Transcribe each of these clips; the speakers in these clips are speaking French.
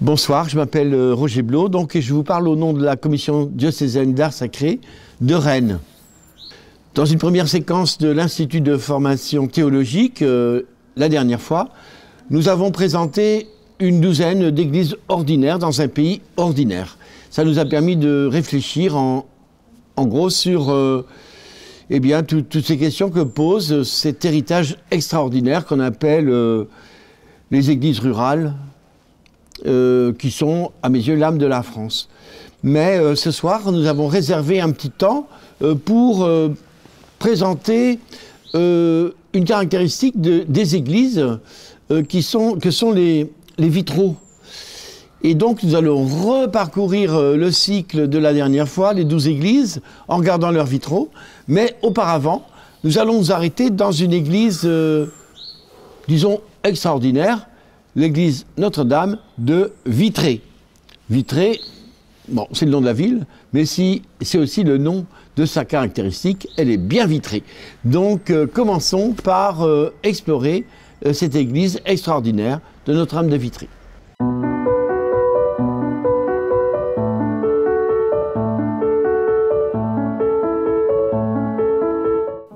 Bonsoir, je m'appelle Roger Blot, et je vous parle au nom de la commission diocésaine d'art sacré de Rennes. Dans une première séquence de l'Institut de formation théologique, la dernière fois, nous avons présenté une douzaine d'églises ordinaires dans un pays ordinaire. Ça nous a permis de réfléchir en gros sur toutes ces questions que pose cet héritage extraordinaire qu'on appelle les églises rurales, qui sont, à mes yeux, l'âme de la France. Mais ce soir, nous avons réservé un petit temps pour présenter une caractéristique des églises que sont les vitraux. Et donc, nous allons reparcourir le cycle de la dernière fois, les 12 églises, en regardant leurs vitraux. Mais auparavant, nous allons nous arrêter dans une église, disons, extraordinaire, l'église Notre-Dame de Vitré. Vitré, bon, c'est le nom de la ville, mais c'est aussi le nom de sa caractéristique, elle est bien vitrée. Donc, commençons par explorer cette église extraordinaire de Notre-Dame de Vitré.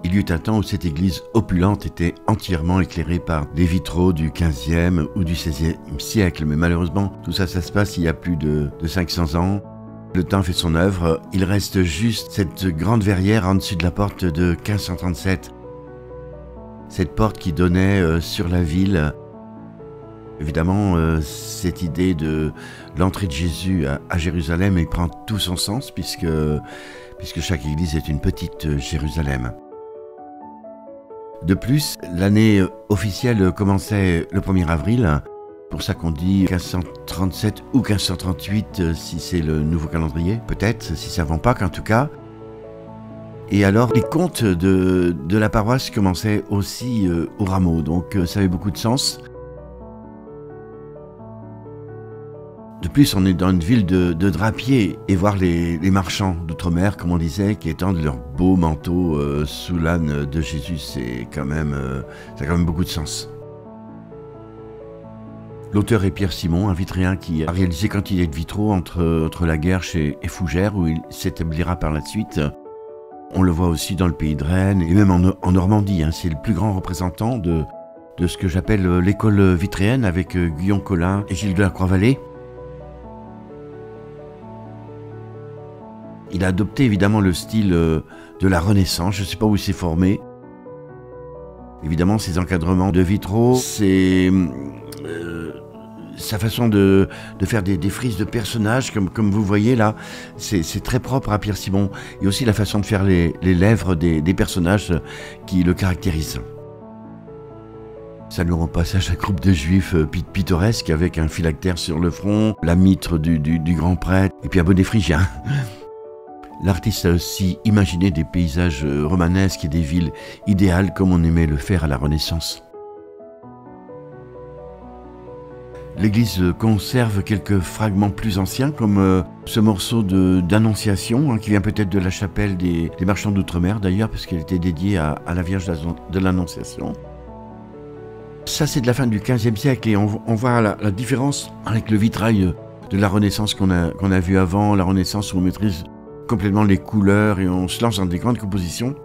Il y eut un temps où cette église opulente était entièrement éclairée par des vitraux du XVe ou du XVIe siècle. Mais malheureusement, tout ça, ça se passe il y a plus de 500 ans. Le temps fait son œuvre. Il reste juste cette grande verrière en dessus de la porte de 1537. Cette porte qui donnait sur la ville. Évidemment, cette idée de l'entrée de Jésus à Jérusalem, il prend tout son sens puisque chaque église est une petite Jérusalem. De plus, l'année officielle commençait le 1er avril, pour ça qu'on dit 1537 ou 1538 si c'est le nouveau calendrier, peut-être, si c'est avant Pâques en tout cas. Et alors, les comptes de la paroisse commençaient aussi au rameau, donc ça avait beaucoup de sens. De plus, on est dans une ville de drapiers, et voir les marchands d'outre-mer, comme on disait, qui étendent leurs beaux manteaux sous l'âne de Jésus, ça a quand même beaucoup de sens. L'auteur est Pierre Simon, un vitréen qui a réalisé quantité de vitraux entre la Guerche et Fougères, où il s'établira par la suite. On le voit aussi dans le pays de Rennes, et même en Normandie, hein, c'est le plus grand représentant de ce que j'appelle l'école vitréenne, avec Guillaume Collin et Gilles de la Croix-Vallée. Il a adopté évidemment le style de la Renaissance, je ne sais pas où il s'est formé. Évidemment, ses encadrements de vitraux, c'est sa façon de faire des frises de personnages, comme vous voyez là, c'est très propre à Pierre Simon. Et aussi la façon de faire les lèvres des personnages qui le caractérisent. Ça nous rend passage à un groupe de juifs pittoresques avec un phylactère sur le front, la mitre du grand prêtre, et puis un bonnet phrygien. L'artiste a aussi imaginé des paysages romanesques et des villes idéales comme on aimait le faire à la Renaissance. L'église conserve quelques fragments plus anciens, comme ce morceau d'Annonciation, hein, qui vient peut-être de la chapelle des marchands d'outre-mer d'ailleurs, parce qu'elle était dédiée à la Vierge de l'Annonciation. Ça, c'est de la fin du XVe siècle, et on voit la différence avec le vitrail de la Renaissance qu'on a vu avant, la Renaissance où on maîtrise complètement les couleurs et on se lance dans des grandes compositions.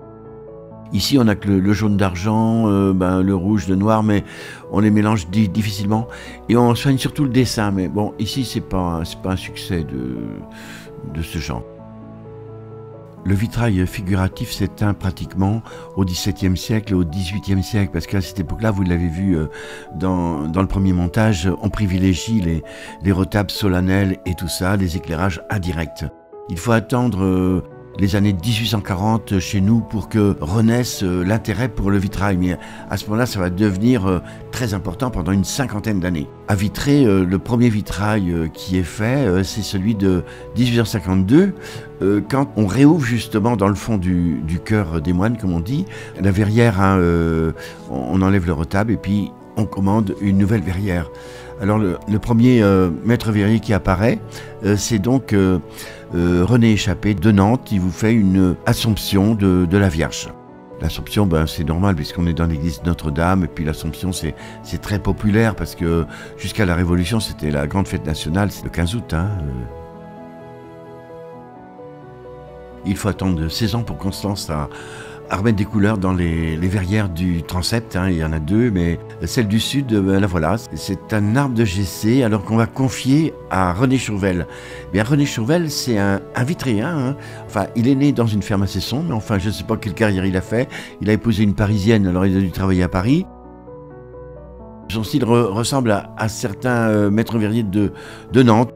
Ici, on a que le jaune d'argent, le rouge, le noir, mais on les mélange difficilement. Et on soigne surtout le dessin. Mais bon, ici, c'est pas un succès de ce genre. Le vitrail figuratif s'éteint pratiquement au XVIIe siècle, au XVIIIe siècle, parce qu'à cette époque-là, vous l'avez vu dans le premier montage, on privilégie les retables solennels et tout ça, les éclairages indirects. Il faut attendre les années 1840 chez nous pour que renaisse l'intérêt pour le vitrail. Mais à ce moment-là, ça va devenir très important pendant une cinquantaine d'années. À Vitré, le premier vitrail qui est fait, c'est celui de 1852, quand on réouvre justement dans le fond du chœur des moines, comme on dit, la verrière, hein, on enlève le retable et puis on commande une nouvelle verrière. Alors le premier maître verrier qui apparaît, c'est donc René Échappé de Nantes. Il vous fait une Assomption de la Vierge. L'Assomption, c'est normal puisqu'on est dans l'église Notre-Dame, et puis l'Assomption c'est très populaire parce que jusqu'à la Révolution c'était la grande fête nationale, c'est le 15 août. Il faut attendre 16 ans pour Constance à remettre des couleurs dans les verrières du transept, il y en a 2, mais celle du sud, la voilà. C'est un arbre de GC, alors qu'on va confier à René Chauvel. Bien, René Chauvel, c'est un vitréen. Enfin, il est né dans une ferme à Cesson, mais enfin, je ne sais pas quelle carrière il a fait. Il a épousé une Parisienne, alors il a dû travailler à Paris. Son style ressemble à certains maîtres verriers de Nantes.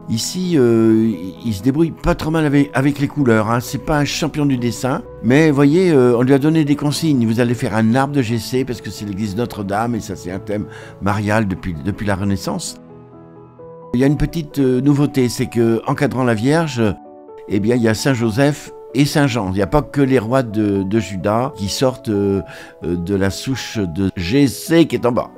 Ici, il se débrouille pas trop mal avec les couleurs. C'est pas un champion du dessin, mais vous voyez, on lui a donné des consignes. Vous allez faire un arbre de GC parce que c'est l'église Notre-Dame et ça c'est un thème marial depuis la Renaissance. Il y a une petite nouveauté, c'est que encadrant la Vierge, eh bien il y a Saint Joseph et Saint Jean. Il n'y a pas que les rois de Juda qui sortent de la souche de GC qui est en bas.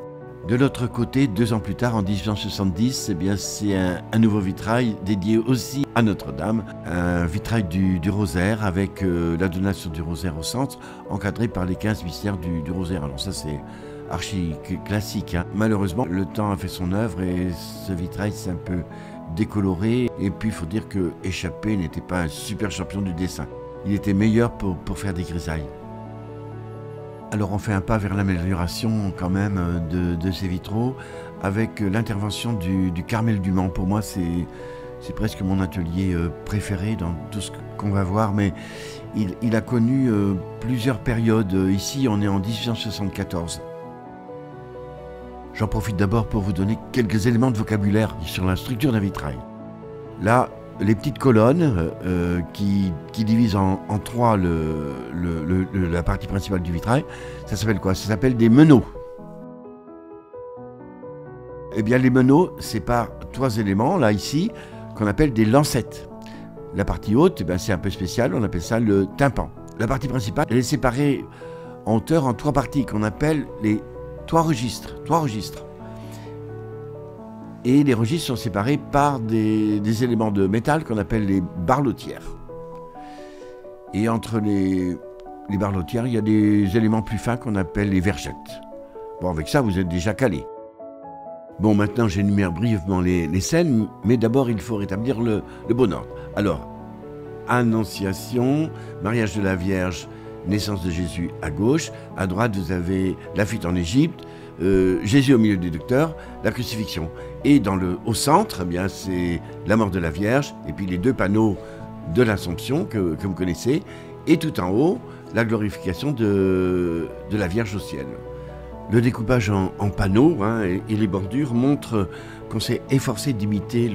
De l'autre côté, 2 ans plus tard, en 1870, eh bien, c'est un nouveau vitrail dédié aussi à Notre-Dame, un vitrail du rosaire avec la donation du rosaire au centre, encadré par les 15 mystères du rosaire. Alors ça, c'est archi classique. Malheureusement, le temps a fait son œuvre et ce vitrail s'est un peu décoloré. Et puis, il faut dire que Échappé n'était pas un super champion du dessin. Il était meilleur pour faire des grisailles. Alors on fait un pas vers l'amélioration quand même de ces vitraux avec l'intervention du Carmel du Mans. Pour moi c'est presque mon atelier préféré dans tout ce qu'on va voir, mais il a connu plusieurs périodes. Ici on est en 1874. J'en profite d'abord pour vous donner quelques éléments de vocabulaire sur la structure d'un vitrail. Là, les petites colonnes qui divisent en 3 la partie principale du vitrail, ça s'appelle quoi? Ça s'appelle des meneaux. Eh bien, les meneaux, c'est par 3 éléments, là, ici, qu'on appelle des lancettes. La partie haute, c'est un peu spécial, on appelle ça le tympan. La partie principale, elle est séparée en hauteur en 3 parties, qu'on appelle les 3 registres. Et les registres sont séparés par des éléments de métal qu'on appelle les barlotières. Et entre les barlotières, il y a des éléments plus fins qu'on appelle les vergettes. Bon, avec ça, vous êtes déjà calé. Bon, maintenant, j'énumère brièvement les scènes, mais d'abord, il faut rétablir le bon ordre. Alors, Annonciation, mariage de la Vierge, naissance de Jésus à gauche. À droite, vous avez la fuite en Égypte. Jésus au milieu du docteur, la crucifixion. Et au centre, c'est la mort de la Vierge, et puis les 2 panneaux de l'Assomption que vous connaissez, et tout en haut, la glorification de la Vierge au ciel. Le découpage en panneaux et les bordures montrent qu'on s'est efforcé d'imiter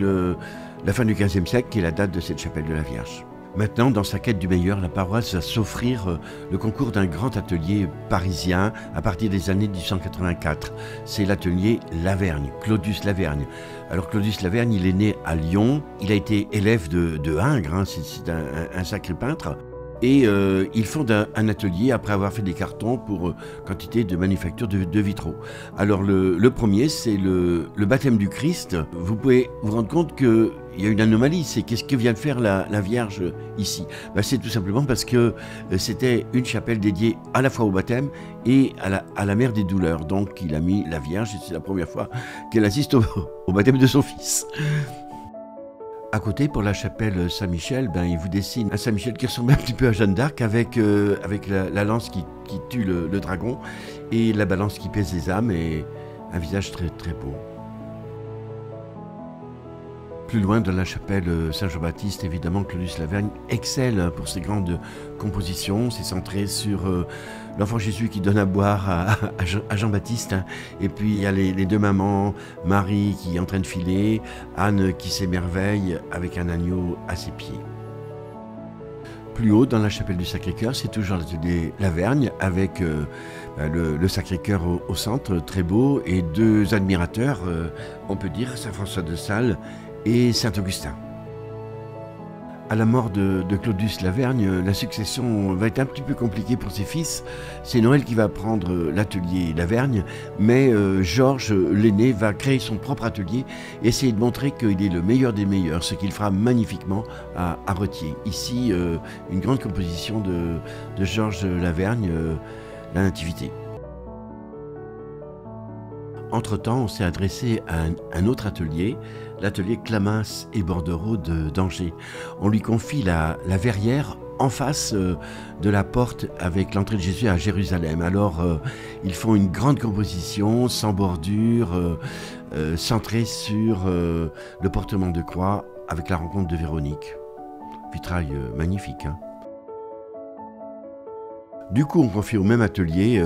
la fin du XVe siècle, qui est la date de cette chapelle de la Vierge. Maintenant, dans sa quête du meilleur, la paroisse va s'offrir le concours d'un grand atelier parisien à partir des années 1884. C'est l'atelier Lavergne, Claudius Lavergne. Alors Claudius Lavergne, il est né à Lyon, il a été élève de Ingres, c'est un sacré peintre. Et il fonde un atelier après avoir fait des cartons pour quantité de manufacture de vitraux. Alors le premier, c'est le baptême du Christ. Vous pouvez vous rendre compte qu'il y a une anomalie, c'est qu'est-ce que vient de faire la Vierge ici? C'est tout simplement parce que c'était une chapelle dédiée à la fois au baptême et à la mère des douleurs. Donc il a mis la Vierge et c'est la première fois qu'elle assiste au baptême de son fils. À côté, pour la chapelle Saint-Michel, il vous dessine un Saint-Michel qui ressemble un petit peu à Jeanne d'Arc avec la lance qui tue le dragon et la balance qui pèse les âmes et un visage très, très beau. Plus loin, dans la chapelle Saint-Jean-Baptiste, évidemment, Claudius Lavergne excelle pour ses grandes compositions. C'est centré sur l'enfant Jésus qui donne à boire à Jean-Baptiste. Et puis, il y a les 2 mamans, Marie qui est en train de filer, Anne qui s'émerveille avec un agneau à ses pieds. Plus haut, dans la chapelle du Sacré-Cœur, c'est toujours l'atelier Lavergne avec le Sacré-Cœur au centre, très beau, et 2 admirateurs, on peut dire, Saint François de Sales et Saint-Augustin. À la mort de Claudius Lavergne, la succession va être un petit peu compliquée pour ses fils. C'est Noël qui va prendre l'atelier Lavergne, mais Georges, l'aîné, va créer son propre atelier et essayer de montrer qu'il est le meilleur des meilleurs, ce qu'il fera magnifiquement à Retiers. Ici, une grande composition de Georges Lavergne, La Nativité. Entre-temps, on s'est adressé à un autre atelier, l'atelier Clamas et Bordereau d'Angers. On lui confie la verrière en face de la porte avec l'entrée de Jésus à Jérusalem. Alors, ils font une grande composition, sans bordure, centrée sur le portement de croix avec la rencontre de Véronique. Vitrail magnifique, hein. Du coup, on confie au même atelier,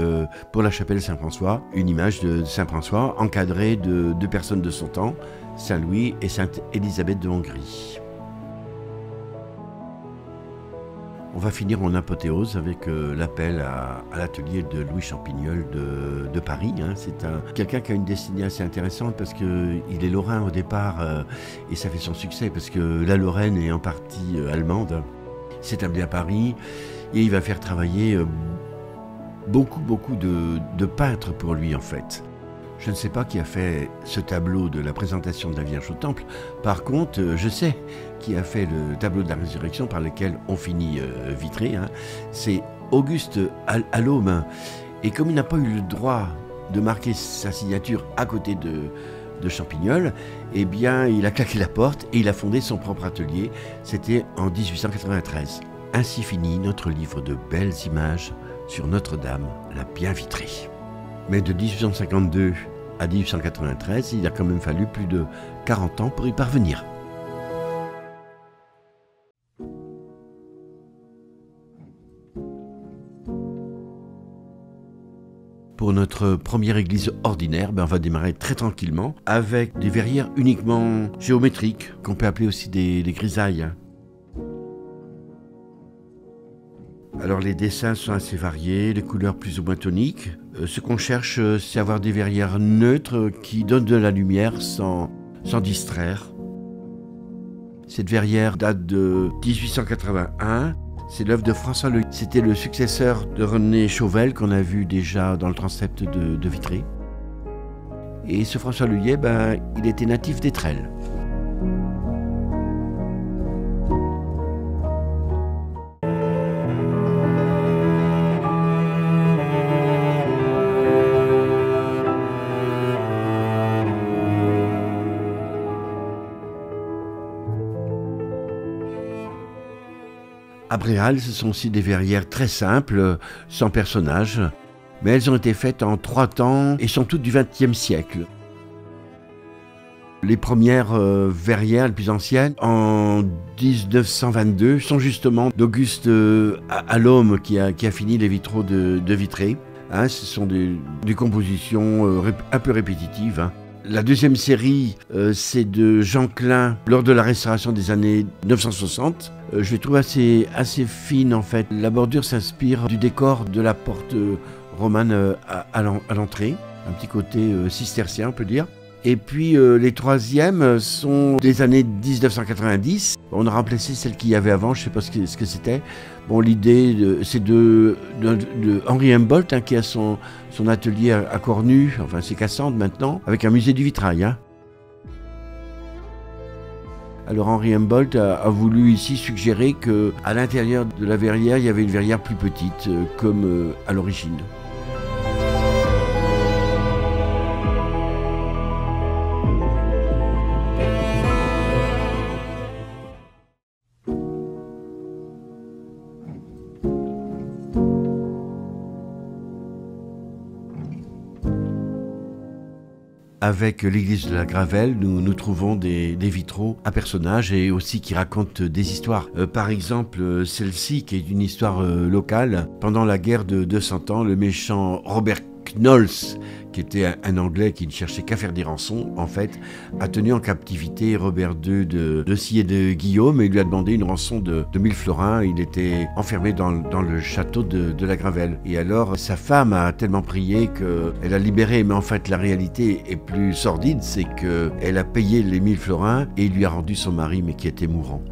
pour la chapelle Saint-François, une image de Saint-François encadrée de deux personnes de son temps, Saint-Louis et Sainte Élisabeth de Hongrie. On va finir en apothéose avec l'appel à l'atelier de Louis Champignol de Paris. Hein. C'est quelqu'un qui a une destinée assez intéressante parce qu'il est lorrain au départ et ça fait son succès parce que la Lorraine est en partie allemande. Il s'est établi à Paris. Et il va faire travailler beaucoup de peintres pour lui en fait. Je ne sais pas qui a fait ce tableau de la présentation de la Vierge au Temple. Par contre, je sais qui a fait le tableau de la résurrection par lequel on finit Vitré. Hein. C'est Auguste Allôme. Et comme il n'a pas eu le droit de marquer sa signature à côté de Champignol, eh bien il a claqué la porte et il a fondé son propre atelier. C'était en 1893. Ainsi finit notre livre de belles images sur Notre-Dame, la bien vitrée. Mais de 1852 à 1893, il a quand même fallu plus de 40 ans pour y parvenir. Pour notre première église ordinaire, on va démarrer très tranquillement avec des verrières uniquement géométriques, qu'on peut appeler aussi des grisailles. Alors les dessins sont assez variés, les couleurs plus ou moins toniques. Ce qu'on cherche, c'est avoir des verrières neutres qui donnent de la lumière sans distraire. Cette verrière date de 1881. C'est l'œuvre de François Leuillet. C'était le successeur de René Chauvel qu'on a vu déjà dans le transept de Vitré. Et ce François Leuillet, il était natif d'Étrelles. À Bréal, ce sont aussi des verrières très simples, sans personnage, mais elles ont été faites en 3 temps et sont toutes du XXe siècle. Les premières verrières, les plus anciennes, en 1922, sont justement d'Auguste Allôme qui a fini les vitraux de Vitré. Hein, ce sont des compositions un peu répétitives. Hein. La deuxième série, c'est de Jean Klein lors de la restauration des années 1960. Je les trouve assez fines en fait. La bordure s'inspire du décor de la porte romane à l'entrée. Un petit côté cistercien, on peut dire. Et puis les troisièmes sont des années 1990. On a remplacé celle qu'il y avait avant, je ne sais pas ce que c'était. Bon, l'idée, c'est de Henri Humboldt, hein, qui a son atelier à Cornu, enfin c'est Cassandre maintenant, avec un musée du vitrail. Hein. Alors Henri Humboldt a voulu ici suggérer qu'à l'intérieur de la verrière, il y avait une verrière plus petite, comme à l'origine. Avec l'église de la Gravelle, nous trouvons des vitraux à personnages et aussi qui racontent des histoires. Par exemple, celle-ci qui est une histoire locale. Pendant la guerre de 200 ans, le méchant Robert Knolls, qui était un Anglais qui ne cherchait qu'à faire des rançons, en fait, a tenu en captivité Robert II de Sillé de Guillaume et lui a demandé une rançon de 1000 florins. Il était enfermé dans le château de la Gravelle. Et alors, sa femme a tellement prié qu'elle a libéré, mais en fait, la réalité est plus sordide, c'est qu'elle a payé les 1000 florins et il lui a rendu son mari, mais qui était mourant.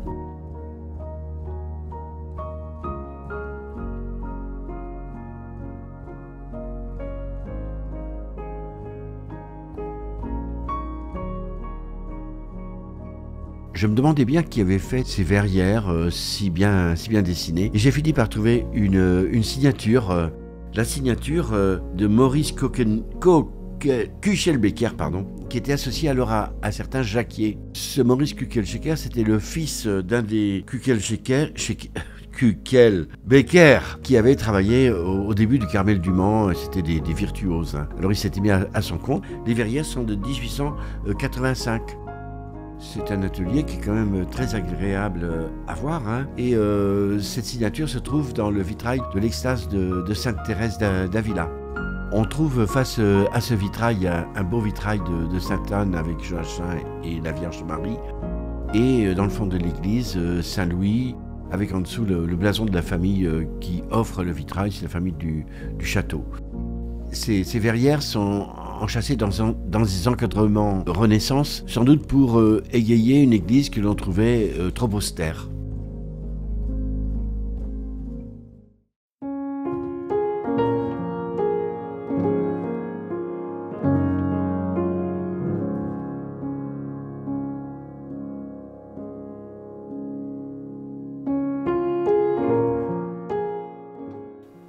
Je me demandais bien qui avait fait ces verrières si bien dessinées. Et j'ai fini par trouver une signature, la signature de Maurice Kuchelbecker, qui était associé alors à certains jacquiers. Ce Maurice Kuchelbecker, c'était le fils d'un des Kuchelbecker qui avait travaillé au début du Carmel du Mans. C'était des virtuoses. Alors il s'était mis à son compte. Les verrières sont de 1885. C'est un atelier qui est quand même très agréable à voir. Et cette signature se trouve dans le vitrail de l'extase de Sainte Thérèse d'Avila. On trouve face à ce vitrail un beau vitrail de Sainte Anne avec Joachim et la Vierge Marie. Et dans le fond de l'église, Saint-Louis, avec en dessous le blason de la famille qui offre le vitrail, c'est la famille du château. Ces verrières sont enchâssées dans des encadrements Renaissance, sans doute pour égayer une église que l'on trouvait trop austère.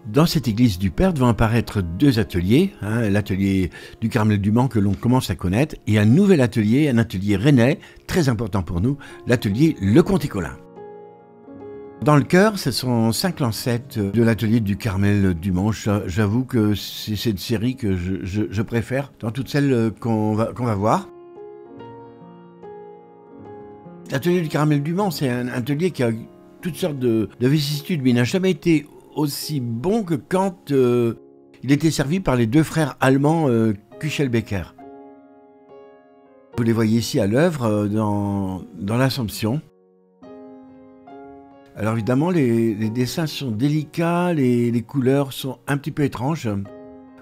Dans cette église du Père vont apparaître deux ateliers, l'atelier du Carmel du Mans que l'on commence à connaître, et un nouvel atelier, un atelier rennais, très important pour nous, l'atelier Le Conté-Colin. Dans le chœur, ce sont 5 lancettes de l'atelier du Carmel du Mans. J'avoue que c'est cette série que je préfère dans toutes celles qu'on va voir. L'atelier du Carmel du Mans, c'est un atelier qui a toutes sortes de vicissitudes, mais il n'a jamais été aussi bon que quand il était servi par les deux frères allemands Kuchelbecker. Vous les voyez ici à l'œuvre dans l'Assomption. Alors évidemment, les dessins sont délicats, les couleurs sont un petit peu étranges.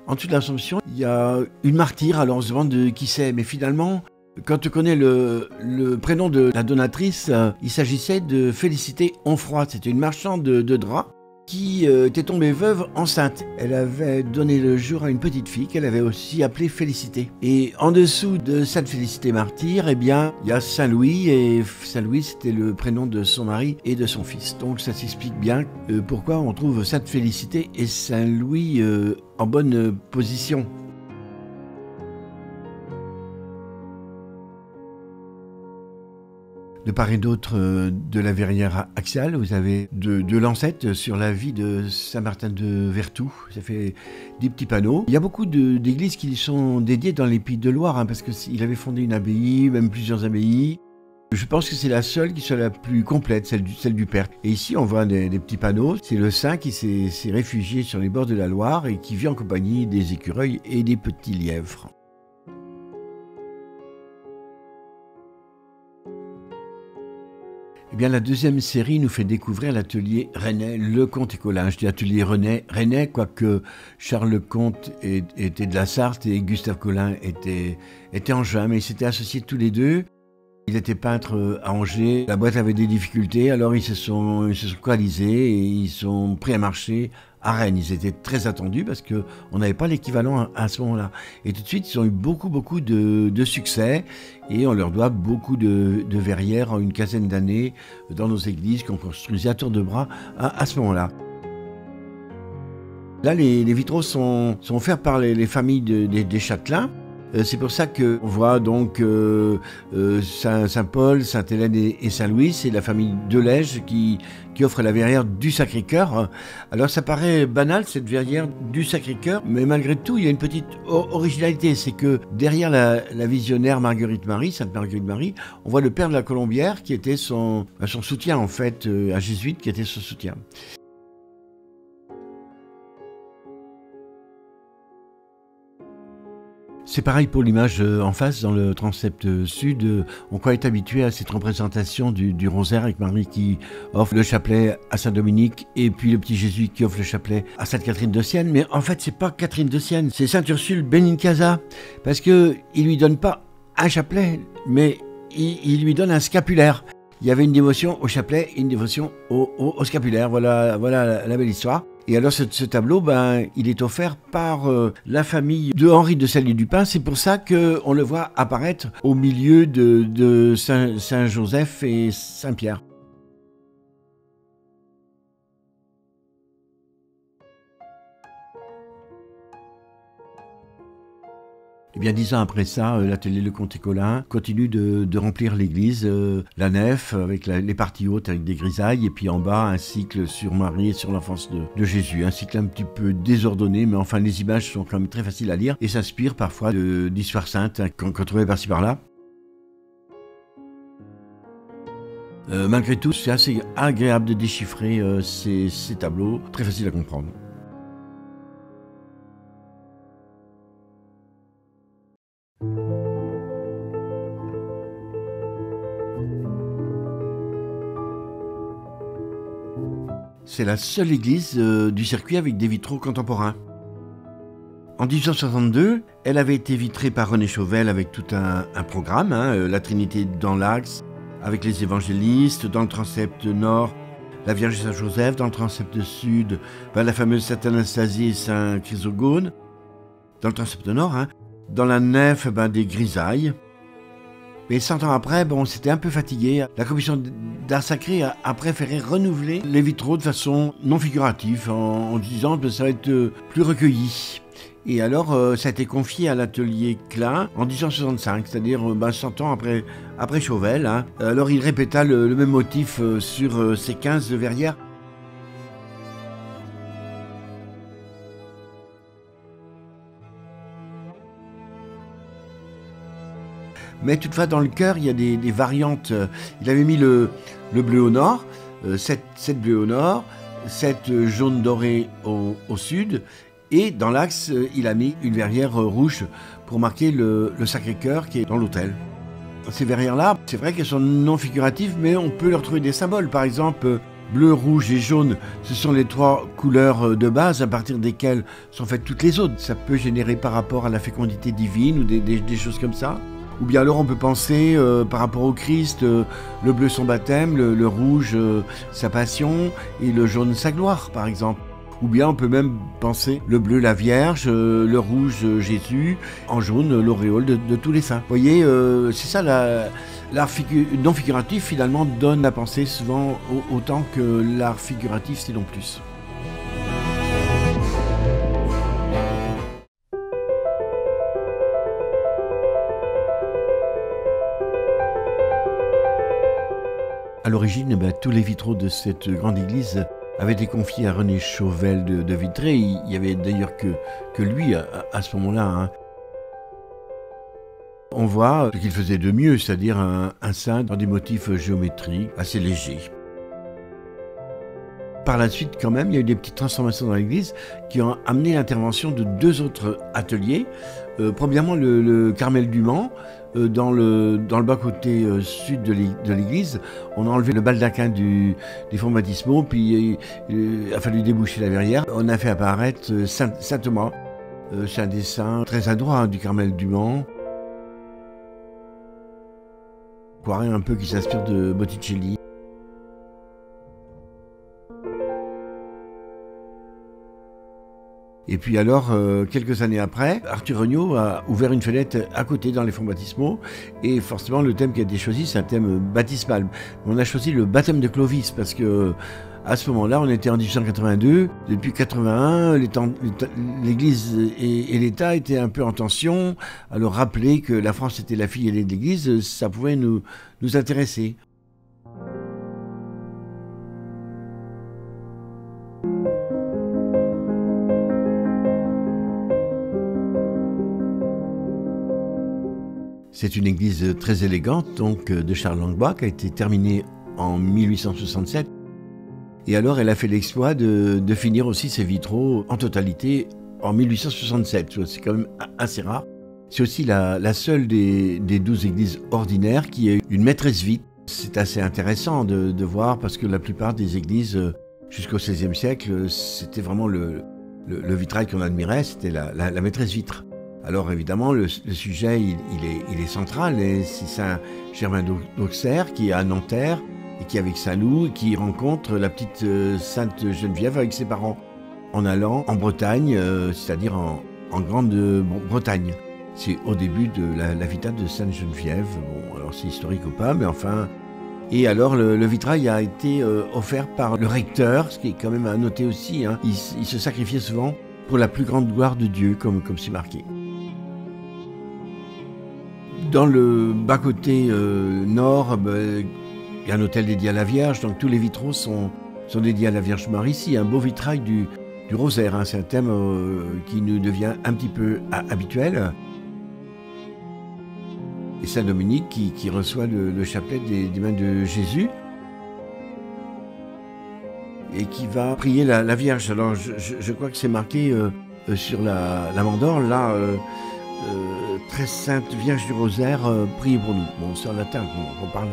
En dessous de l'Assomption, il y a une martyre, alors on se demande de qui c'est, mais finalement, quand on connaît le prénom de la donatrice, il s'agissait de Félicité Onfroy. C'était une marchande de draps qui était tombée veuve enceinte. Elle avait donné le jour à une petite fille qu'elle avait aussi appelée Félicité. Et en dessous de Sainte Félicité martyre, eh bien, il y a Saint-Louis, et Saint-Louis, c'était le prénom de son mari et de son fils. Donc ça s'explique bien pourquoi on trouve Sainte Félicité et Saint-Louis en bonne position. De part et d'autre de la verrière axiale, vous avez deux lancettes sur la vie de Saint-Martin de Vertou. Ça fait des petits panneaux. Il y a beaucoup d'églises qui sont dédiées dans les Pays de Loire, parce qu'il avait fondé une abbaye, même plusieurs abbayes. Je pense que c'est la seule qui soit la plus complète, celle du Père. Et ici, on voit des petits panneaux. C'est le saint qui s'est réfugié sur les bords de la Loire et qui vit en compagnie des écureuils et des petits lièvres. Eh bien, la deuxième série nous fait découvrir l'atelier rennais Le Conté-Colin. Je dis atelier rennais, quoique Charles Lecomte était de la Sarthe et Gustave Colin était angevin, mais ils s'étaient associés tous les deux. Il était peintre à Angers, la boîte avait des difficultés, alors ils se sont coalisés et ils sont pris à marcher à Rennes. Ils étaient très attendus parce qu'on n'avait pas l'équivalent à ce moment-là. Et tout de suite, ils ont eu beaucoup de succès et on leur doit beaucoup de verrières en une quinzaine d'années dans nos églises qu'on construisait à tour de bras à ce moment-là. Là, les vitraux sont offerts par les familles des châtelains. C'est pour ça qu'on voit donc Saint-Paul, Sainte-Hélène et Saint-Louis, c'est la famille Delège qui offre la verrière du Sacré-Cœur. Alors ça paraît banal cette verrière du Sacré-Cœur, mais malgré tout il y a une petite originalité, c'est que derrière la visionnaire Marguerite-Marie, Sainte Marguerite-Marie, on voit le père de la Colombière qui était son soutien en fait, un jésuite qui était son soutien. C'est pareil pour l'image en face, dans le transept sud. On croit être habitué à cette représentation du rosaire avec Marie qui offre le chapelet à Saint-Dominique et puis le petit Jésus qui offre le chapelet à Sainte-Catherine de Sienne. Mais en fait, c'est pas Catherine de Sienne, c'est Sainte Ursule Benincasa. Parce qu'il lui donne pas un chapelet, mais il lui donne un scapulaire. Il y avait une dévotion au chapelet et une dévotion au scapulaire. Voilà la belle histoire. Et alors ce tableau, il est offert par la famille de Henri de Salier-du-Pin. C'est pour ça qu'on le voit apparaître au milieu de Saint-Joseph et Saint-Pierre. Et bien 10 ans après ça, l'atelier Le Comte-Colin continue de remplir l'église, la nef avec les parties hautes avec des grisailles et puis en bas un cycle sur Marie et sur l'enfance de Jésus. Un cycle un petit peu désordonné, mais enfin les images sont quand même très faciles à lire et s'inspirent parfois d'histoires saintes qu'on trouvait par-ci par-là. Malgré tout, c'est assez agréable de déchiffrer ces tableaux, très faciles à comprendre. C'est la seule église du circuit avec des vitraux contemporains. En 1862, elle avait été vitrée par René Chauvel avec tout un programme, la Trinité dans l'axe, avec les évangélistes, dans le transept nord, la Vierge Saint-Joseph, dans le transept sud, la fameuse Sainte Anastasie et Saint Chrysogone, dans le transept nord, dans la nef, des grisailles. Mais 100 ans après, on s'était un peu fatigué. La commission d'art sacré a préféré renouveler les vitraux de façon non figurative, en disant que ça va être plus recueilli. Et alors, ça a été confié à l'atelier Klein en 1865, c'est-à-dire 100 ans après Chauvel. Alors, il répéta le même motif sur ces 15 verrières. Mais toutefois, dans le chœur, il y a des variantes. Il avait mis le bleu au nord, 7 bleus au nord, 7 jaunes dorés au sud. Et dans l'axe, il a mis une verrière rouge pour marquer le Sacré-Cœur qui est dans l'autel. Ces verrières-là, c'est vrai qu'elles sont non figuratives, mais on peut leur trouver des symboles. Par exemple, bleu, rouge et jaune, ce sont les 3 couleurs de base à partir desquelles sont faites toutes les autres. Ça peut générer par rapport à la fécondité divine ou des choses comme ça. Ou bien alors on peut penser par rapport au Christ, le bleu son baptême, le rouge sa passion et le jaune sa gloire par exemple. Ou bien on peut même penser le bleu la Vierge, le rouge Jésus, en jaune l'auréole de tous les saints. Vous voyez, c'est ça l'art non figuratif finalement donne la pensée souvent autant que l'art figuratif c'est non plus. À l'origine, tous les vitraux de cette grande église avaient été confiés à René Chauvel de vitrer. Il n'y avait d'ailleurs que lui à ce moment-là. On voit ce qu'il faisait de mieux, c'est-à-dire un saint dans des motifs géométriques assez légers. Par la suite, quand même, il y a eu des petites transformations dans l'église qui ont amené l'intervention de 2 autres ateliers. Premièrement, le Carmel du Mans. Dans le bas-côté sud de l'église, on a enlevé le baldaquin des fonds baptismaux, puis il a fallu déboucher la verrière. On a fait apparaître Saint Thomas. C'est un dessin très adroit du Carmel du Mans. On croirait un peu qu'il s'inspire de Botticelli. Et puis alors, quelques années après, Arthur Regnault a ouvert une fenêtre à côté dans les fonds baptismaux. Et forcément, le thème qui a été choisi, c'est un thème baptismal. On a choisi le baptême de Clovis parce que à ce moment-là, on était en 1882. Depuis 81, l'Église et l'État étaient un peu en tension. Alors rappeler que la France était la fille aînée de l'Église, ça pouvait nous intéresser. C'est une église très élégante, donc de Charles Langlois, qui a été terminée en 1867. Et alors, elle a fait l'exploit de finir aussi ses vitraux en totalité en 1867. C'est quand même assez rare. C'est aussi la seule des 12 églises ordinaires qui a une maîtresse vitre. C'est assez intéressant de voir parce que la plupart des églises, jusqu'au XVIe siècle, c'était vraiment le vitrail qu'on admirait, c'était la maîtresse vitre. Alors évidemment, le sujet, il est central, et c'est Saint Germain d'Auxerre qui est à Nanterre et qui est avec Saint-Loup et qui rencontre la petite Sainte Geneviève avec ses parents. en allant en Bretagne, c'est-à-dire en Grande-Bretagne. C'est au début de la vita de Sainte-Geneviève. Bon, alors c'est historique ou pas, mais enfin... Et alors le vitrail a été offert par le recteur, ce qui est quand même à noter aussi, hein. Il se sacrifiait souvent pour la plus grande gloire de Dieu, comme c'est marqué. Dans le bas-côté nord, il y a un autel dédié à la Vierge, donc tous les vitraux sont dédiés à la Vierge Marie. Ici, un beau vitrail du rosaire, hein. C'est un thème qui nous devient un petit peu habituel. Et Saint-Dominique qui reçoit le chapelet des mains de Jésus et qui va prier la Vierge. Alors je crois que c'est marqué sur la mandore, là, très sainte Vierge du Rosaire, priez pour nous. Bon, c'est en latin qu'on parle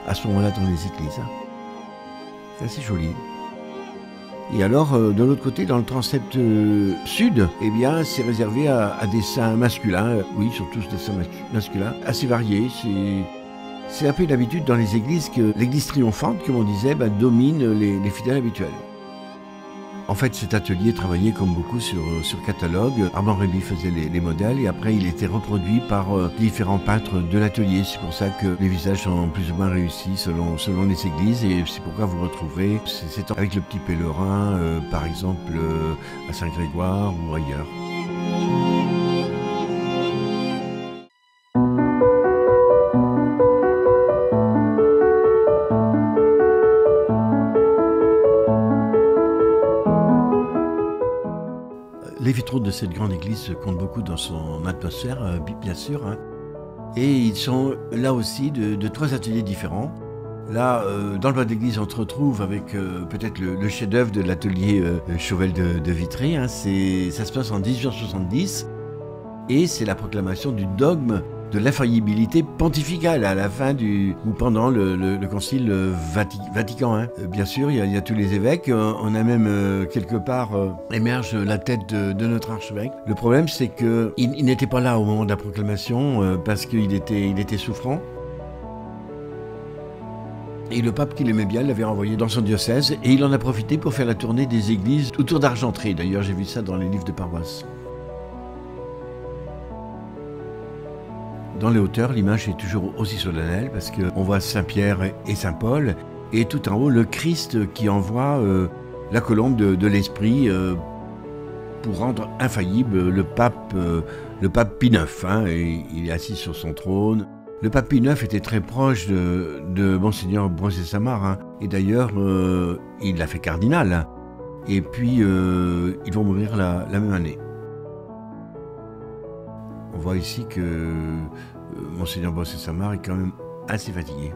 à ce moment-là dans les églises, hein. C'est assez joli. Et alors, de l'autre côté, dans le transept sud, eh bien, c'est réservé à des saints masculins. Oui, surtout des saints masculins, assez variés. C'est un peu d'habitude dans les églises que l'église triomphante, comme on disait, domine les fidèles habituels. En fait, cet atelier travaillait comme beaucoup sur catalogue. Armand Rémy faisait les modèles et après, il était reproduit par différents peintres de l'atelier. C'est pour ça que les visages sont plus ou moins réussis selon les églises et c'est pourquoi vous retrouverez, c'est avec le petit pèlerin, par exemple, à Saint-Grégoire ou ailleurs. Les vitraux de cette grande église comptent beaucoup dans son atmosphère, bien sûr, hein. Et ils sont là aussi de trois ateliers différents. Là, dans le bas d'église, on se retrouve avec peut-être le chef-d'œuvre de l'atelier Chauvel de Vitry, hein. Ça se passe en 1870 et c'est la proclamation du dogme de l'infaillibilité pontificale à la fin ou pendant le concile Vatican I. Bien sûr, il y a tous les évêques. On a même quelque part émerge la tête de notre archevêque. Le problème, c'est qu'il n'était pas là au moment de la proclamation parce qu'il était souffrant. Et le pape qui l'aimait bien l'avait renvoyé dans son diocèse et il en a profité pour faire la tournée des églises autour d'Argentré. D'ailleurs, j'ai vu ça dans les livres de paroisse. Dans les hauteurs, l'image est toujours aussi solennelle parce qu'on voit Saint-Pierre et Saint-Paul et tout en haut, le Christ qui envoie la colombe de l'Esprit pour rendre infaillible le pape Pie IX, hein, et il est assis sur son trône. Le pape Pie IX était très proche de Monseigneur Brosset-Samard, hein, et d'ailleurs, il l'a fait cardinal. Hein, et puis, ils vont mourir la même année. On voit ici que Monseigneur Brosset-Samard est quand même assez fatigué.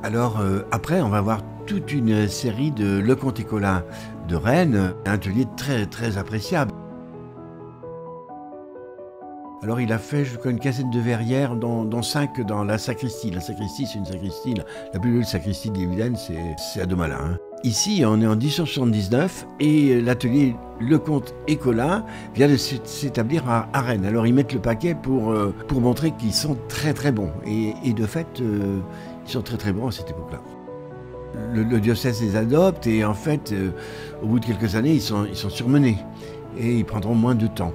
Alors, après, on va voir toute une série de Lecomte et Colin de Rennes, un atelier très, très appréciable. Alors, il a fait, je crois, une quinzaine de verrières, dont 5 dans la sacristie. La sacristie, c'est une sacristie, la plus belle sacristie des Vilaines, c'est à Domalin, hein. Ici, on est en 1879 et l'atelier Lecomte et Colin vient de s'établir à Rennes. Alors, ils mettent le paquet pour montrer qu'ils sont très, très bons. Et de fait, ils sont très, très bons à cette époque-là. Le diocèse les adopte et en fait, au bout de quelques années, ils sont surmenés et ils prendront moins de temps.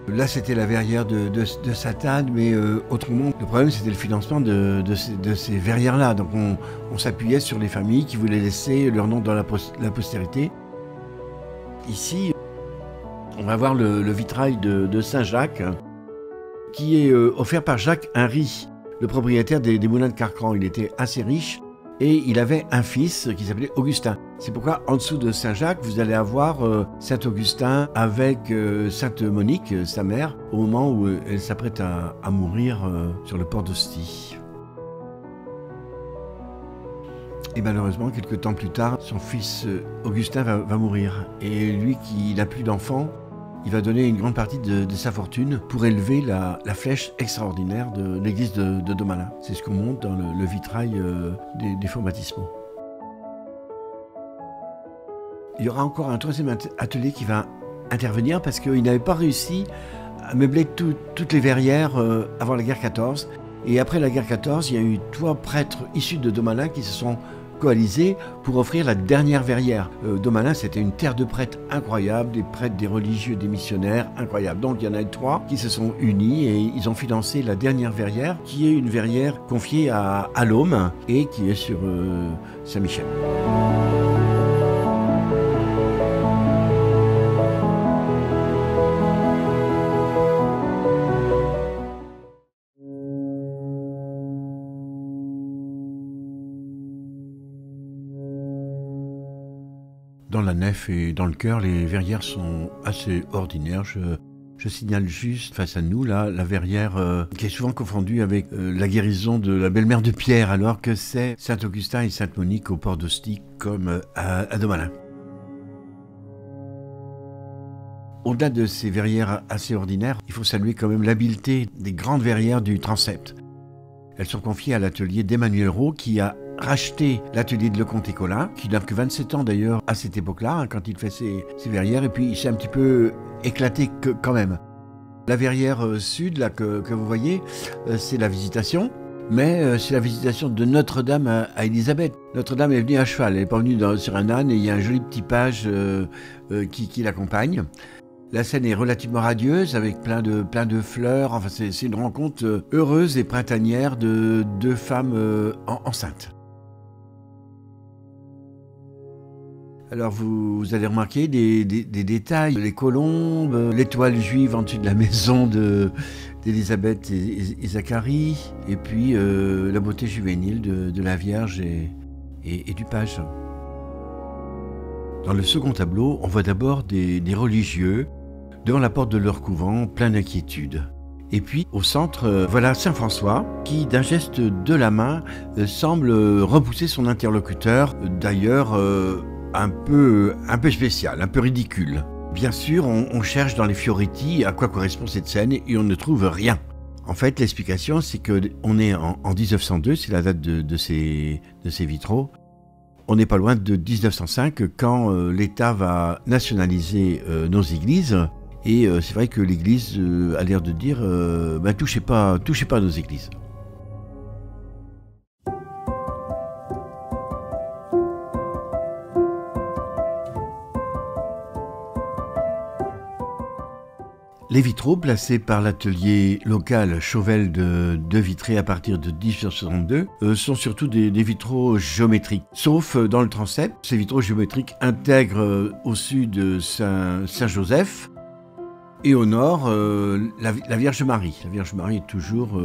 Là, c'était la verrière de Sainte-Anne, mais autrement, le problème, c'était le financement de ces verrières-là. Donc, on s'appuyait sur les familles qui voulaient laisser leur nom dans la postérité. Ici, on va voir le vitrail de Saint-Jacques, qui est offert par Jacques Henry, le propriétaire des moulins de Carcran. Il était assez riche et il avait un fils qui s'appelait Augustin. C'est pourquoi en dessous de Saint-Jacques, vous allez avoir Saint-Augustin avec Sainte Monique, sa mère, au moment où elle s'apprête à mourir sur le port d'Ostie. Et malheureusement, quelques temps plus tard, son fils Augustin va mourir. Et lui qui n'a plus d'enfant, il va donner une grande partie de sa fortune pour élever la flèche extraordinaire de l'église de Domalin. C'est ce qu'on montre dans le vitrail des fonts baptismaux. Il y aura encore un troisième atelier qui va intervenir parce qu'il n'avait pas réussi à meubler toutes les verrières avant la guerre 14. Et après la guerre 14, il y a eu 3 prêtres issus de Domalin qui se sont coalisés pour offrir la dernière verrière. Domalin, c'était une terre de prêtres incroyable, des prêtres, des religieux, des missionnaires incroyables. Donc il y en a eu 3 qui se sont unis et ils ont financé la dernière verrière, qui est une verrière confiée à l'Aume et qui est sur Saint-Michel. Dans la nef et dans le chœur, les verrières sont assez ordinaires. Je signale juste face à nous là, la verrière qui est souvent confondue avec la guérison de la belle-mère de Pierre, alors que c'est Saint-Augustin et Sainte-Monique au port d'Ostie comme à Domalin. Au-delà de ces verrières assez ordinaires, il faut saluer quand même l'habileté des grandes verrières du transept. Elles sont confiées à l'atelier d'Emmanuel Roux qui a racheté l'atelier de Lecomte et Colin, qui n'a que 27 ans d'ailleurs à cette époque-là, quand il fait ses verrières, et puis il s'est un petit peu éclaté quand même. La verrière sud là, que vous voyez, c'est la Visitation, mais c'est la Visitation de Notre-Dame à Élisabeth. Notre-Dame est venue à cheval, elle n'est pas venue sur un âne, et il y a un joli petit page qui l'accompagne. La scène est relativement radieuse, avec plein de fleurs. Enfin, c'est une rencontre heureuse et printanière de 2 femmes enceintes. Alors vous allez remarquer des détails, les colombes, l'étoile juive en dessus de la maison d'Élisabeth et Zacharie, et puis la beauté juvénile de la Vierge et du page. Dans le second tableau, on voit d'abord des religieux devant la porte de leur couvent, plein d'inquiétude. Et puis, au centre, voilà Saint François, qui, d'un geste de la main, semble repousser son interlocuteur, d'ailleurs un peu spécial, un peu ridicule. Bien sûr, on cherche dans les Fioretti à quoi correspond cette scène et on ne trouve rien. En fait, l'explication, c'est qu'on est en 1902, c'est la date de ces vitraux. On n'est pas loin de 1905 quand l'État va nationaliser nos églises. Et c'est vrai que l'Église a l'air de dire touchez pas à nos églises. Les vitraux placés par l'atelier local Chauvel de Vitré à partir de 1862 sont surtout des vitraux géométriques. Sauf dans le transept, ces vitraux géométriques intègrent au sud Saint-Joseph et au nord la Vierge Marie. La Vierge Marie est toujours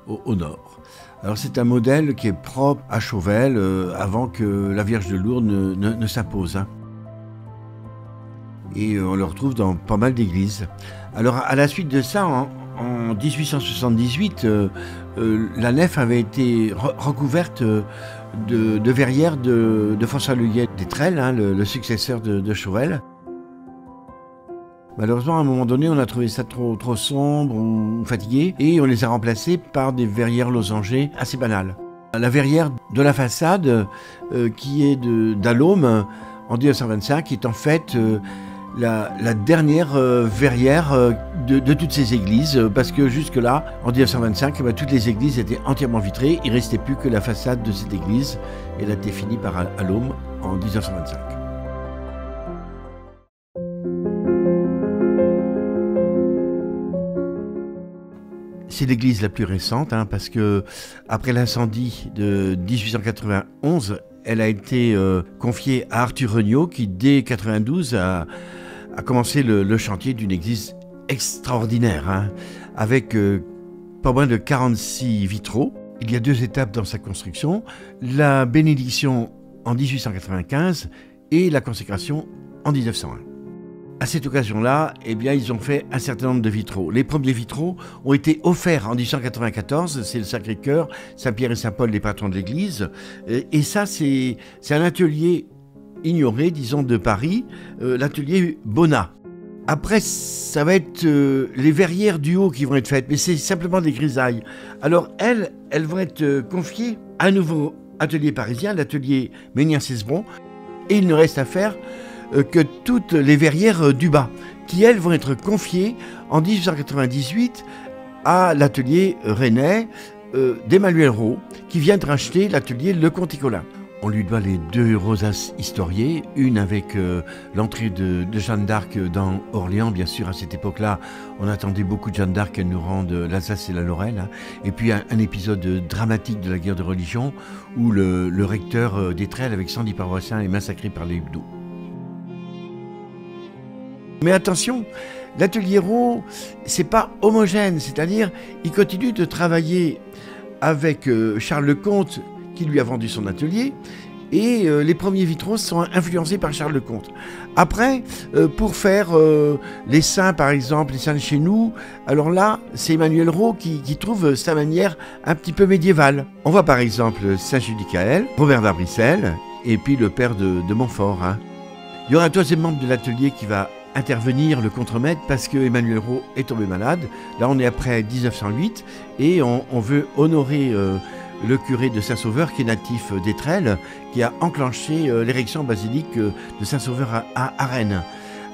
au nord. Alors c'est un modèle qui est propre à Chauvel avant que la Vierge de Lourdes ne s'impose. Et on le retrouve dans pas mal d'églises. Alors à la suite de ça, en 1878, la nef avait été recouverte de verrières de François Leuillet d'Étrelles, le successeur de Chauvel. Malheureusement, à un moment donné, on a trouvé ça trop sombre ou fatigué, et on les a remplacés par des verrières losangées assez banales. La verrière de la façade, qui est d'Alaume, en 1925, est en fait la dernière verrière de toutes ces églises, parce que jusque-là, en 1925, toutes les églises étaient entièrement vitrées, il ne restait plus que la façade de cette église, et elle a été finie par Alaume en 1925. C'est l'église la plus récente, parce que après l'incendie de 1891, elle a été confiée à Arthur Regnault, qui dès 1992 a commencé le chantier d'une église extraordinaire, avec pas moins de 46 vitraux. Il y a 2 étapes dans sa construction, la bénédiction en 1895 et la consécration en 1901. À cette occasion-là, ils ont fait un certain nombre de vitraux. Les premiers vitraux ont été offerts en 1894, c'est le Sacré-Cœur, Saint-Pierre et Saint-Paul, les patrons de l'église. Et ça, c'est un atelier ignoré, disons, de Paris, l'atelier Bonnat. Après, ça va être les verrières du haut qui vont être faites, mais c'est simplement des grisailles. Alors, elles vont être confiées à un nouveau atelier parisien, l'atelier Ménien-Cesbron, et il ne reste à faire que toutes les verrières du bas, qui elles vont être confiées en 1898 à l'atelier rennais, d'Emmanuel Roux, qui vient de racheter l'atelier Le Conticola. On lui doit les 2 rosaces historiées, une avec l'entrée de Jeanne d'Arc dans Orléans, bien sûr, à cette époque-là, on attendait beaucoup de Jeanne d'Arc qu'elle nous rende l'Alsace et la Lorraine, hein. Et puis un épisode dramatique de la guerre de religion, où le recteur d'Étrelles, avec 110 paroissiens, est massacré par les Huguenots. Mais attention, l'atelier Roux, c'est pas homogène, c'est-à-dire, il continue de travailler avec Charles Lecomte, qui lui a vendu son atelier, et les premiers vitraux sont influencés par Charles Lecomte. Après, pour faire les saints, par exemple, les saints de chez nous, alors là, c'est Emmanuel Roux qui trouve sa manière un petit peu médiévale. On voit par exemple Saint Judicaël, Robert d'Abrissel, et puis le père de Montfort, hein. Il y aura un 3e membre de l'atelier qui va intervenir, le contremaître, parce que Emmanuel Roux est tombé malade. Là, on est après 1908, et on veut honorer le curé de Saint-Sauveur, qui est natif d'Étrelles, qui a enclenché l'érection basilique de Saint-Sauveur à Rennes.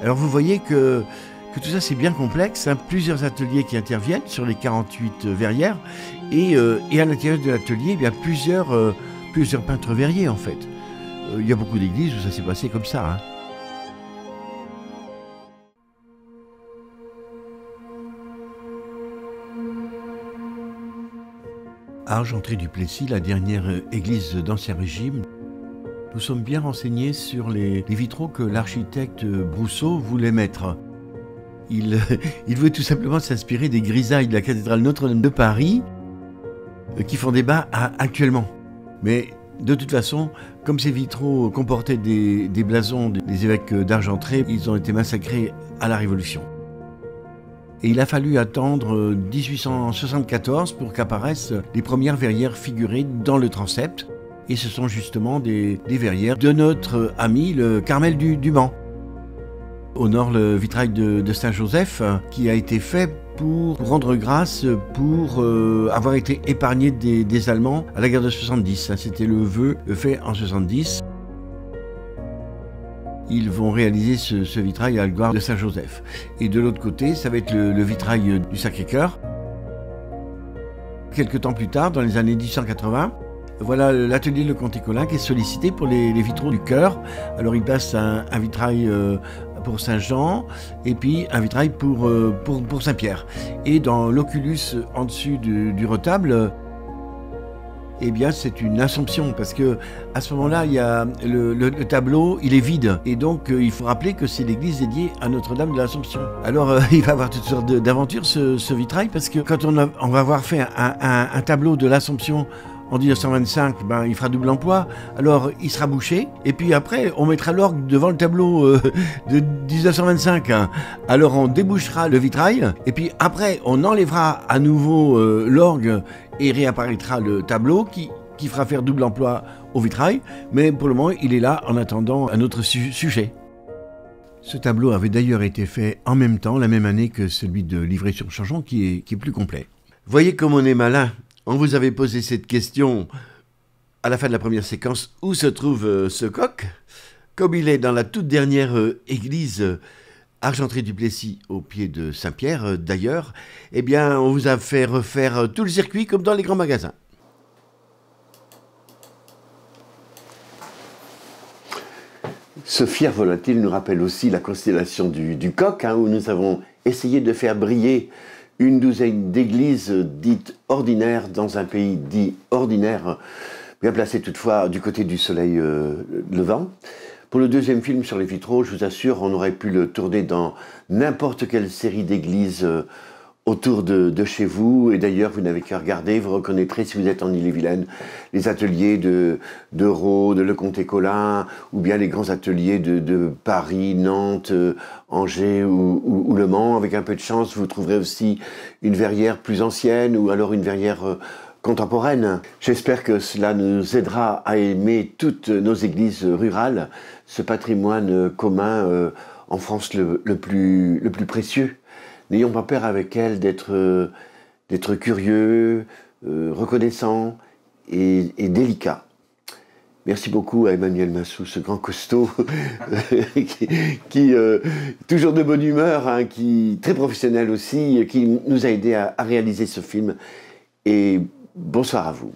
Alors vous voyez que tout ça c'est bien complexe, hein, plusieurs ateliers qui interviennent sur les 48 verrières, et à l'intérieur de l'atelier, il y a plusieurs peintres verriers en fait. Il y a beaucoup d'églises où ça s'est passé comme ça, hein. À Argentré-du-Plessis, la dernière église d'Ancien Régime, nous sommes bien renseignés sur les vitraux que l'architecte Brousseau voulait mettre. Il veut tout simplement s'inspirer des grisailles de la cathédrale Notre-Dame de Paris qui font débat actuellement. Mais de toute façon, comme ces vitraux comportaient des blasons des évêques d'Argentré, ils ont été massacrés à la Révolution. Et il a fallu attendre 1874 pour qu'apparaissent les premières verrières figurées dans le transept. Et ce sont justement des verrières de notre ami le Carmel du Mans. Au nord, le vitrail de Saint-Joseph qui a été fait pour rendre grâce pour avoir été épargné des Allemands à la guerre de 70. C'était le vœu fait en 70. Ils vont réaliser ce vitrail à la gloire de Saint-Joseph. Et de l'autre côté, ça va être le vitrail du Sacré-Cœur. Quelques temps plus tard, dans les années 1880, voilà l'atelier Le Conticola qui est sollicité pour les vitraux du chœur. Alors il passe un vitrail pour Saint-Jean et puis un vitrail pour Saint-Pierre. Et dans l'oculus en dessus du retable, eh bien, c'est une Assomption, parce que à ce moment-là, il y a le tableau, il est vide, et donc il faut rappeler que c'est l'église dédiée à Notre-Dame de l'Assomption. Alors, il va avoir toutes sortes d'aventures, ce vitrail, parce que quand on va avoir fait un tableau de l'Assomption en 1925, ben, il fera double emploi, alors il sera bouché, et puis après, on mettra l'orgue devant le tableau de 1925, hein. Alors on débouchera le vitrail, et puis après, on enlèvera à nouveau l'orgue, et réapparaîtra le tableau qui fera faire double emploi au vitrail, mais pour le moment, il est là en attendant un autre sujet. Ce tableau avait d'ailleurs été fait en même temps, la même année que celui de Livry-sur-Changeant, qui est plus complet. Voyez comme on est malin. On vous avait posé cette question à la fin de la première séquence. Où se trouve ce coq? Comme il est dans la toute dernière église Argentré-du-Plessis, au pied de Saint-Pierre d'ailleurs, eh bien on vous a fait refaire tout le circuit comme dans les grands magasins. Ce fier volatile nous rappelle aussi la constellation du coq, hein, où nous avons essayé de faire briller une douzaine d'églises dites ordinaires dans un pays dit ordinaire, bien placé toutefois du côté du soleil levant. Pour le deuxième film sur les vitraux, je vous assure, on aurait pu le tourner dans n'importe quelle série d'églises autour de chez vous. Et d'ailleurs, vous n'avez qu'à regarder, vous reconnaîtrez, si vous êtes en Ille-et-Vilaine, les ateliers de Raux, de Le Comte-Colin, ou bien les grands ateliers de Paris, Nantes, Angers ou Le Mans. Avec un peu de chance, vous trouverez aussi une verrière plus ancienne, ou alors une verrière contemporaine. J'espère que cela nous aidera à aimer toutes nos églises rurales, ce patrimoine commun en France le plus précieux. N'ayons pas peur avec elles d'être curieux, reconnaissants et délicats. Merci beaucoup à Emmanuel Massou, ce grand costaud, qui toujours de bonne humeur, hein, qui très professionnel aussi, qui nous a aidé à réaliser ce film. Et Bonsoir à vous.